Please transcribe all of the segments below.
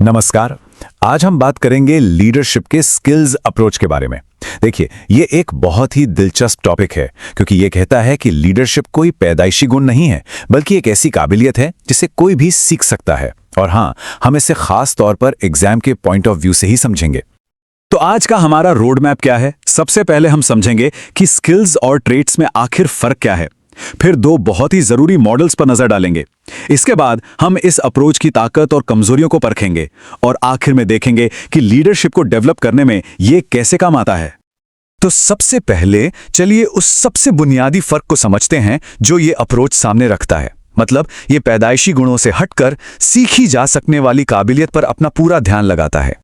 नमस्कार। आज हम बात करेंगे लीडरशिप के स्किल्स अप्रोच के बारे में। देखिए, ये एक बहुत ही दिलचस्प टॉपिक है क्योंकि ये कहता है कि लीडरशिप कोई पैदाइशी गुण नहीं है, बल्कि एक ऐसी काबिलियत है जिसे कोई भी सीख सकता है। और हाँ, हम इसे खास तौर पर एग्जाम के पॉइंट ऑफ व्यू से ही समझेंगे। तो आज का हमारा रोड मैप क्या है? सबसे पहले हम समझेंगे कि स्किल्स और ट्रेट्स में आखिर फर्क क्या है। फिर दो बहुत ही जरूरी मॉडल्स पर नजर डालेंगे। इसके बाद हम इस अप्रोच की ताकत और कमजोरियों को परखेंगे और आखिर में देखेंगे कि लीडरशिप को डेवलप करने में ये कैसे काम आता है। तो सबसे पहले चलिए उस सबसे बुनियादी फर्क को समझते हैं जो ये अप्रोच सामने रखता है। मतलब ये पैदाइशी गुणों से हटकर सीखी जा सकने वाली काबिलियत पर अपना पूरा ध्यान लगाता है।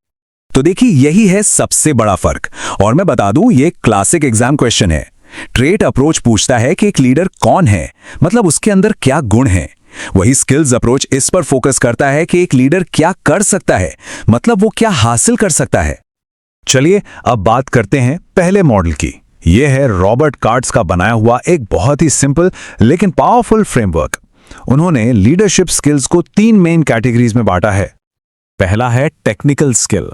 तो देखिए, यही है सबसे बड़ा फर्क। और मैं बता दूं, ये क्लासिक एग्जाम क्वेश्चन है। ट्रेट अप्रोच पूछता है कि एक लीडर कौन है, मतलब उसके अंदर क्या गुण हैं। वही स्किल्स अप्रोच इस पर फोकस करता है कि एक लीडर क्या कर सकता है, मतलब वो क्या हासिल कर सकता है। चलिए अब बात करते हैं पहले मॉडल की। यह है रॉबर्ट कार्ट्स का बनाया हुआ एक बहुत ही सिंपल लेकिन पावरफुल फ्रेमवर्क। उन्होंने लीडरशिप स्किल्स को 3 मेन कैटेगरीज में बांटा है। पहला है टेक्निकल स्किल।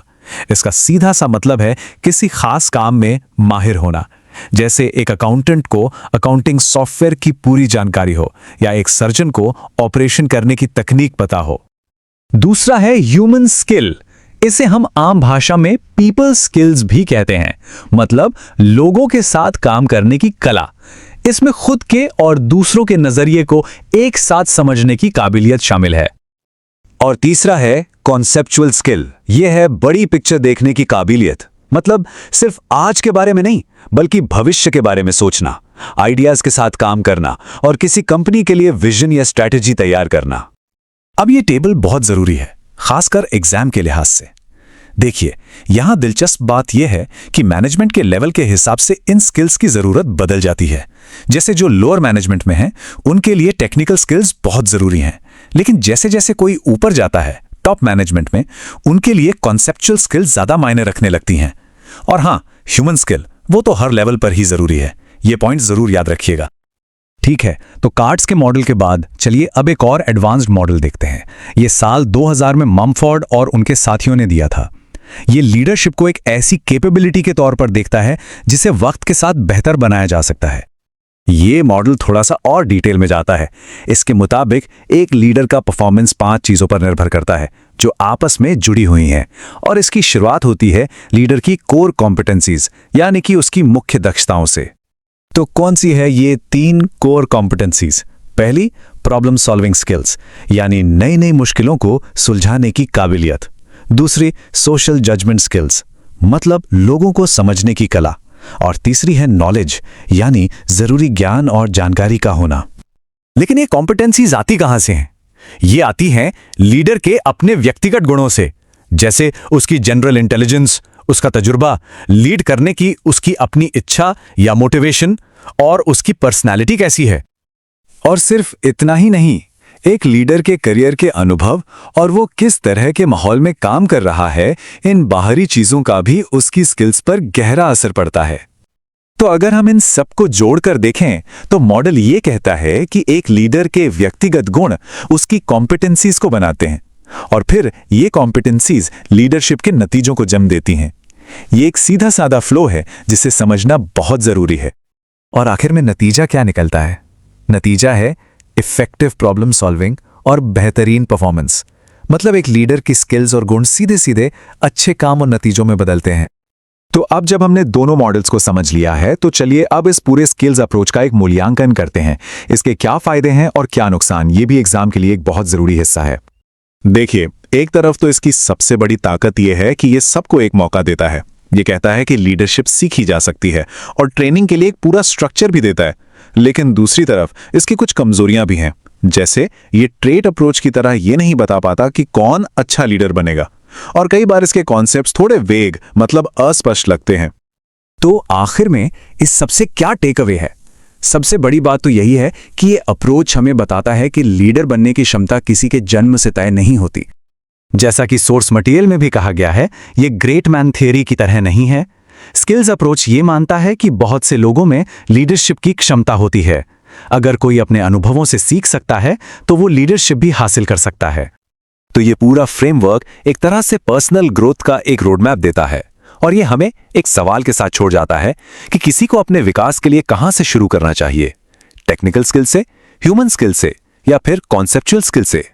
इसका सीधा सा मतलब है किसी खास काम में माहिर होना, जैसे एक अकाउंटेंट को अकाउंटिंग सॉफ्टवेयर की पूरी जानकारी हो या एक सर्जन को ऑपरेशन करने की तकनीक पता हो। दूसरा है ह्यूमन स्किल। इसे हम आम भाषा में पीपल स्किल्स भी कहते हैं, मतलब लोगों के साथ काम करने की कला। इसमें खुद के और दूसरों के नजरिए को एक साथ समझने की काबिलियत शामिल है। और तीसरा है कॉन्सेप्चुअल स्किल। यह है बड़ी पिक्चर देखने की काबिलियत, मतलब सिर्फ आज के बारे में नहीं बल्कि भविष्य के बारे में सोचना, आइडियाज के साथ काम करना और किसी कंपनी के लिए विजन या स्ट्रैटेजी तैयार करना। अब ये टेबल बहुत जरूरी है, खासकर एग्जाम के लिहाज से। देखिए, यहां दिलचस्प बात यह है कि मैनेजमेंट के लेवल के हिसाब से इन स्किल्स की जरूरत बदल जाती है। जैसे जो लोअर मैनेजमेंट में हैं, उनके लिए टेक्निकल स्किल्स बहुत जरूरी हैं, लेकिन जैसे जैसे कोई ऊपर जाता है टॉप मैनेजमेंट में, उनके लिए कॉन्सेप्चुअल स्किल्स ज्यादा मायने रखने लगती हैं। और हाँ, ह्यूमन स्किल वो तो हर लेवल पर ही जरूरी है। ये पॉइंट जरूर याद रखिएगा। ठीक है, तो कार्ट्स के मॉडल के बाद चलिए अब एक और एडवांस्ड मॉडल देखते हैं। ये साल 2000 में ममफोर्ड और उनके साथियों ने दिया था। ये लीडरशिप को एक ऐसी कैपेबिलिटी के तौर पर देखता है जिसे वक्त के साथ बेहतर बनाया जा सकता है। ये मॉडल थोड़ा सा और डिटेल में जाता है। इसके मुताबिक एक लीडर का परफॉर्मेंस 5 चीजों पर निर्भर करता है जो आपस में जुड़ी हुई हैं, और इसकी शुरुआत होती है लीडर की कोर कॉम्पिटेंसीज, यानी कि उसकी मुख्य दक्षताओं से। तो कौन सी है ये 3 कोर कॉम्पिटेंसीज? पहली, प्रॉब्लम सॉल्विंग स्किल्स, यानी नई नई मुश्किलों को सुलझाने की काबिलियत। दूसरी, सोशल जजमेंट स्किल्स, मतलब लोगों को समझने की कला। और तीसरी है नॉलेज, यानी जरूरी ज्ञान और जानकारी का होना। लेकिन ये कॉम्पिटेंसीज आती कहां से हैं? ये आती हैं लीडर के अपने व्यक्तिगत गुणों से, जैसे उसकी जनरल इंटेलिजेंस, उसका तजुर्बा, लीड करने की उसकी अपनी इच्छा या मोटिवेशन, और उसकी पर्सनालिटी कैसी है। और सिर्फ इतना ही नहीं, एक लीडर के करियर के अनुभव और वो किस तरह के माहौल में काम कर रहा है, इन बाहरी चीजों का भी उसकी स्किल्स पर गहरा असर पड़ता है। तो अगर हम इन सबको जोड़कर देखें तो मॉडल ये कहता है कि एक लीडर के व्यक्तिगत गुण उसकी कॉम्पिटेंसीज को बनाते हैं, और फिर ये कॉम्पिटेंसीज लीडरशिप के नतीजों को जन्म देती हैं। ये एक सीधा साधा फ्लो है जिसे समझना बहुत जरूरी है। और आखिर में नतीजा क्या निकलता है? नतीजा है इफेक्टिव प्रॉब्लम सॉल्विंग और बेहतरीन परफॉर्मेंस। मतलब एक लीडर की स्किल्स और गुण सीधे सीधे अच्छे काम और नतीजों में बदलते हैं। तो अब जब हमने दोनों मॉडल्स को समझ लिया है, तो चलिए अब इस पूरे स्किल्स अप्रोच का एक मूल्यांकन करते हैं। इसके क्या फायदे हैं और क्या नुकसान, ये भी एग्जाम के लिए एक बहुत जरूरी हिस्सा है। देखिए, एक तरफ तो इसकी सबसे बड़ी ताकत यह है कि ये सबको एक मौका देता है। ये कहता है कि लीडरशिप सीखी जा सकती है और ट्रेनिंग के लिए एक पूरा स्ट्रक्चर भी देता है। लेकिन दूसरी तरफ इसकी कुछ कमजोरियां भी हैं, जैसे ये ट्रेट अप्रोच की तरह ये नहीं बता पाता कि कौन अच्छा लीडर बनेगा, और कई बार इसके कॉन्सेप्ट्स थोड़े वेग, मतलब अस्पष्ट लगते हैं। तो आखिर में इस सबसे क्या टेक अवे है? सबसे बड़ी बात तो यही है कि ये अप्रोच हमें बताता है कि लीडर बनने की क्षमता किसी के जन्म से तय नहीं होती। जैसा कि सोर्स मटेरियल में भी कहा गया है, ये ग्रेट मैन थियरी की तरह नहीं है। स्किल्स अप्रोच ये मानता है कि बहुत से लोगों में लीडरशिप की क्षमता होती है। अगर कोई अपने अनुभवों से सीख सकता है तो वो लीडरशिप भी हासिल कर सकता है। तो ये पूरा फ्रेमवर्क एक तरह से पर्सनल ग्रोथ का एक रोडमैप देता है और ये हमें एक सवाल के साथ छोड़ जाता है कि किसी को अपने विकास के लिए कहां से शुरू करना चाहिए, टेक्निकल स्किल से, ह्यूमन स्किल से या फिर कॉन्सेप्चुअल स्किल से।